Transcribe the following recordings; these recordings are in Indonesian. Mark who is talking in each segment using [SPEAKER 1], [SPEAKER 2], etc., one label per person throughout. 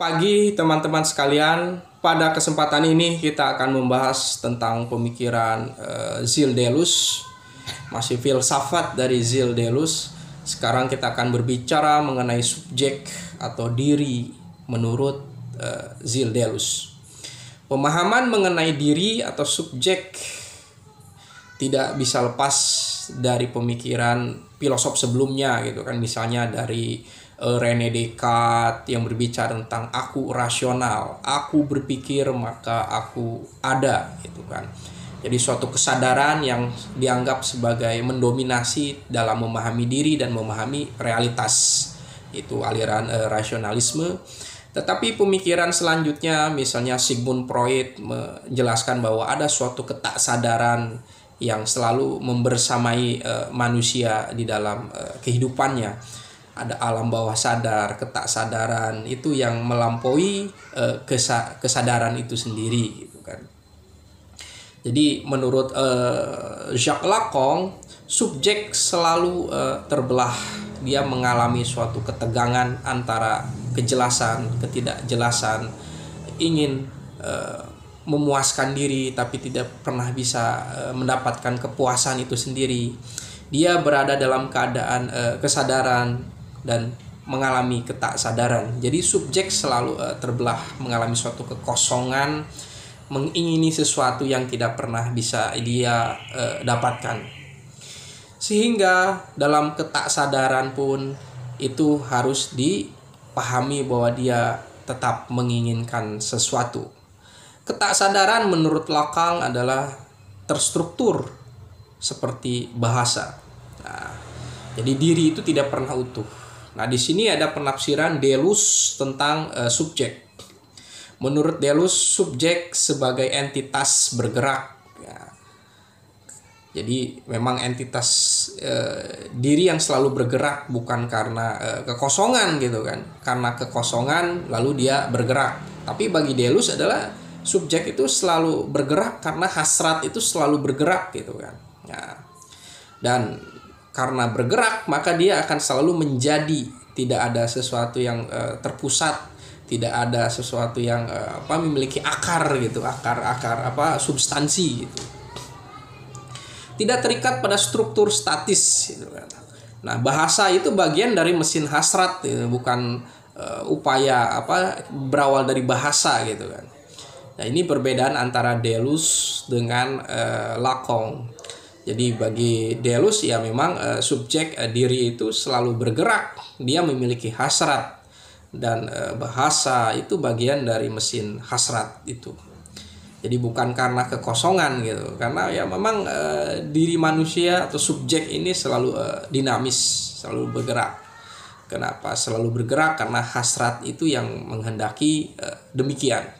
[SPEAKER 1] pagi teman-teman sekalian. Pada kesempatan ini kita akan membahas tentang pemikiran Gilles Deleuze, masih filsafat dari Gilles Deleuze. Sekarang kita akan berbicara mengenai subjek atau diri menurut Gilles Deleuze. Pemahaman mengenai diri atau subjek tidak bisa lepas dari pemikiran filosof sebelumnya gitu kan, misalnya dari René Descartes yang berbicara tentang aku rasional, aku berpikir maka aku ada gitu kan. Jadi suatu kesadaran yang dianggap sebagai mendominasi dalam memahami diri dan memahami realitas. Itu aliran rasionalisme. Tetapi pemikiran selanjutnya, misalnya Sigmund Freud menjelaskan bahwa ada suatu ketaksadaranan yang selalu membersamai manusia di dalam kehidupannya. Ada alam bawah sadar, ketaksadaran itu yang melampaui kesadaran itu sendiri gitu kan. Jadi menurut Jacques Lacan, subjek selalu terbelah. Dia mengalami suatu ketegangan antara kejelasan, ketidakjelasan, ingin memuaskan diri tapi tidak pernah bisa mendapatkan kepuasan itu sendiri. Dia berada dalam keadaan kesadaran dan mengalami ketaksadaran. Jadi subjek selalu terbelah, mengalami suatu kekosongan, mengingini sesuatu yang tidak pernah bisa dia dapatkan. Sehingga dalam ketaksadaran pun itu harus dipahami bahwa dia tetap menginginkan sesuatu. Ketaksadaran menurut Lacan adalah terstruktur seperti bahasa. Nah, jadi diri itu tidak pernah utuh. Nah, di sini ada penafsiran Deleuze tentang subjek. Menurut Deleuze, subjek sebagai entitas bergerak. Ya. Jadi memang entitas diri yang selalu bergerak, bukan karena kekosongan gitu kan. Karena kekosongan lalu dia bergerak. Tapi bagi Deleuze adalah subjek itu selalu bergerak karena hasrat itu selalu bergerak gitu kan. Ya. Dan karena bergerak maka dia akan selalu menjadi, tidak ada sesuatu yang terpusat, tidak ada sesuatu yang memiliki akar gitu, akar substansi gitu. Tidak terikat pada struktur statis gitu kan. Nah, bahasa itu bagian dari mesin hasrat gitu, bukan upaya berawal dari bahasa gitu kan. Nah, ini perbedaan antara Deleuze dengan Lacan. Jadi bagi Deleuze ya memang subjek diri itu selalu bergerak, dia memiliki hasrat, dan bahasa itu bagian dari mesin hasrat itu. Jadi bukan karena kekosongan gitu, karena ya memang diri manusia atau subjek ini selalu dinamis, selalu bergerak. Kenapa selalu bergerak? Karena hasrat itu yang menghendaki demikian.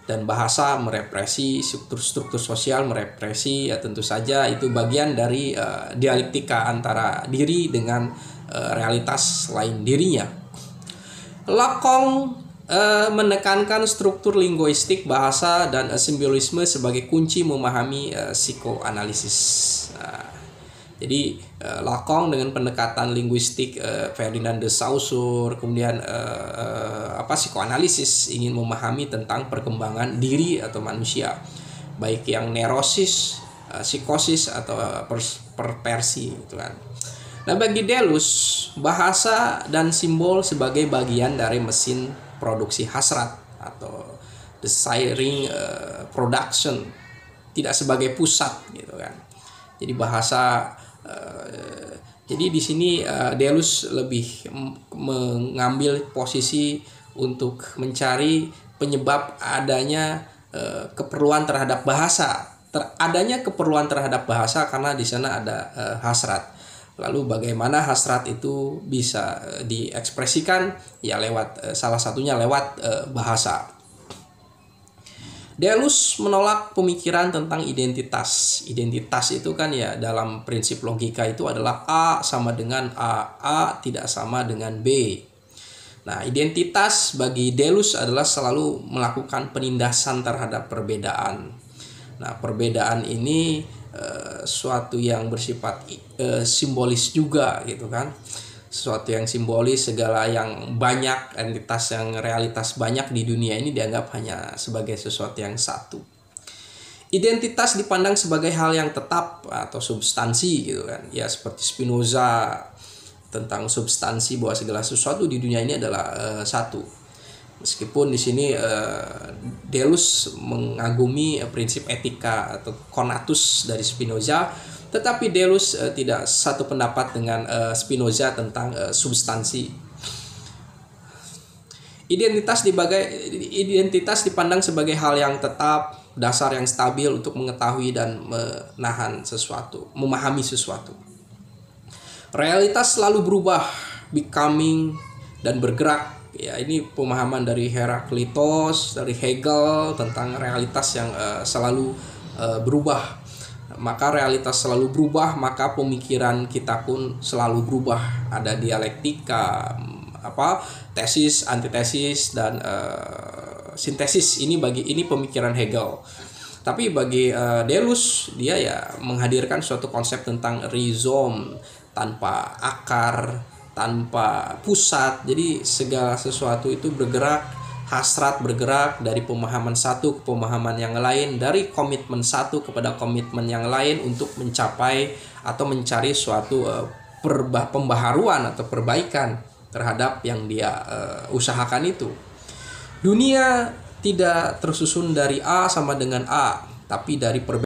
[SPEAKER 1] Dan bahasa merepresi, struktur sosial merepresi, ya tentu saja itu bagian dari dialektika antara diri dengan realitas lain dirinya. Lacan menekankan struktur linguistik bahasa dan simbolisme sebagai kunci memahami psikoanalisis. Jadi Lacan dengan pendekatan linguistik Ferdinand de Saussure, kemudian psikoanalisis ingin memahami tentang perkembangan diri atau manusia, baik yang neurosis, psikosis atau perversi gitu kan. Nah, bagi Deleuze, bahasa dan simbol sebagai bagian dari mesin produksi hasrat atau desiring production, tidak sebagai pusat gitu kan. Jadi bahasa jadi di sini Deleuze lebih mengambil posisi untuk mencari penyebab adanya keperluan terhadap bahasa. Adanya keperluan terhadap bahasa karena di sana ada hasrat. Lalu bagaimana hasrat itu bisa diekspresikan? Ya lewat salah satunya lewat bahasa. Deleuze menolak pemikiran tentang identitas. Identitas itu kan ya dalam prinsip logika itu adalah A sama dengan A, A tidak sama dengan B. Nah, identitas bagi Deleuze adalah selalu melakukan penindasan terhadap perbedaan. Nah, perbedaan ini suatu yang bersifat simbolis juga gitu kan. sesuatu yang simbolis, segala yang banyak, entitas yang realitas banyak di dunia ini dianggap hanya sebagai sesuatu yang satu. Identitas dipandang sebagai hal yang tetap atau substansi gitu kan. Ya seperti Spinoza tentang substansi, bahwa segala sesuatu di dunia ini adalah satu. Meskipun di sini Deleuze mengagumi prinsip etika atau conatus dari Spinoza, tetapi Deleuze tidak satu pendapat dengan Spinoza tentang substansi. Identitas dipandang sebagai hal yang tetap, dasar yang stabil untuk mengetahui dan menahan sesuatu, memahami sesuatu. Realitas selalu berubah, becoming dan bergerak. Ya, ini pemahaman dari Heraklitos, dari Hegel tentang realitas yang selalu berubah. Maka realitas selalu berubah, maka pemikiran kita pun selalu berubah. Ada dialektika, tesis, antitesis, dan sintesis. Ini pemikiran Hegel. Tapi bagi Deleuze, dia ya menghadirkan suatu konsep tentang rhizome, tanpa akar, tanpa pusat. Jadi segala sesuatu itu bergerak, hasrat bergerak dari pemahaman satu ke pemahaman yang lain, dari komitmen satu kepada komitmen yang lain untuk mencapai atau mencari suatu pembaharuan atau perbaikan terhadap yang dia usahakan itu. Dunia tidak tersusun dari A sama dengan A, tapi dari perbedaan